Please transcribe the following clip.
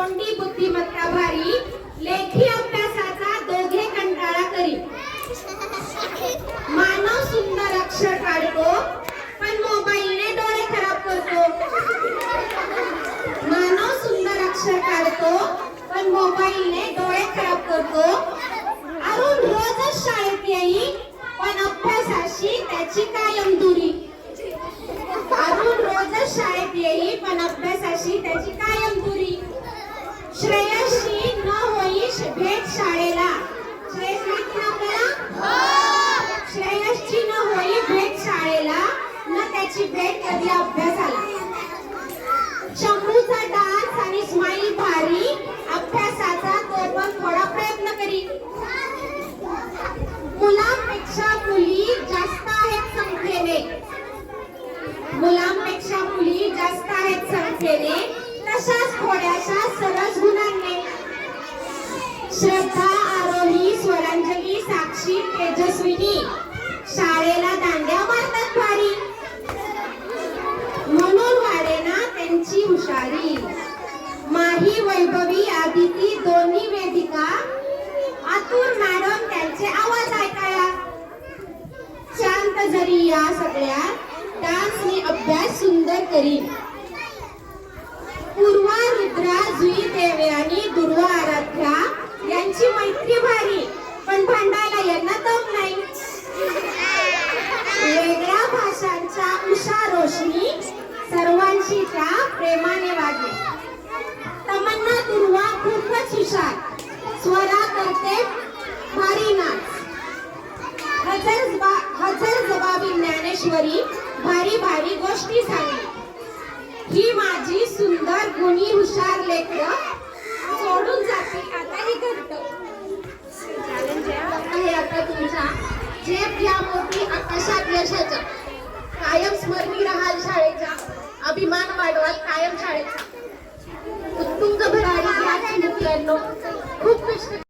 तोंडी बुद्धिमत्ता भारी, लेखी अभ्यासाचा दोघे कंटाळा करी. मानव सुंदर अक्षर काढतो पण मोबाईलने डोळे खराब करतो. मानव सुंदर अक्षर काढतो पण मोबाईलने डोळे खराब करतो. अरुण रोजच शाळेत येई पण अभ्यासाशी त्याची कायम दुरी. अरुण रोजच शाळेत येई पण अभ्यासाशी त्याची कायम दुरी. श्रेयसशी न होई भेट शाळेला. श्रेयस माहिती ना आपल्याला? श्रेयसची न होई भेट शाळेला, न त्याची भेट कधी अभ्यासाला. शंभूचा डान्स आणि स्माईल भारी, अभ्यासाचा तो पण थोडा प्रयत्न करी. मुलांपेक्षा मुली जास्त आहेत संख्येने. मुलांपेक्षा मुली जास्त आहेत संख्येने, तशाच थोड्याशा सरस गुणांनी. श्रद्धा, आरोही, स्वरांजली, साक्षी, तेजस्विनी शाळेला दांड्या मारतात भारी. म्हणून वाढेना त्यांची हुशारी. माही, वैभवी, आदिती दोन्ही वेदिका, आतुर मॅडम त्यांचे आवाज ऐकाया. शांत जरी या सगळ्या, डान्सनी अभ्यास सुंदर करी. पूर्वा, रुद्रा, जुई, देवयानी, दुर्वा, आराध्या यांची मैत्री भारी, पण भांडायला यांना दम नाही. वेगळ्या भाषांच्या उषा, रोशनी सर्वांशी त्या प्रेमाने वागली. तमन्ना, दुर्वा खूपच हुशार, स्वरा करते भारी नाच. हजर जबाबी ज्ञानेश्वरी भारी भारी गोष्टी सांगली. ही माझी सुंदर गुणी हुशार लेकरं सोडून जाते आता हे घट्ट. चॅलेंज आहे आता तुमच्या. झेप घ्या मोठी आकाशात यशाच्या, कायम स्मरणी राहाल शाळेच्या, अभिमान वाढवाल कायम शाळेचा. उत्तुंग भरारी घ्या चिमुकल्यांनो, खूप कष्ट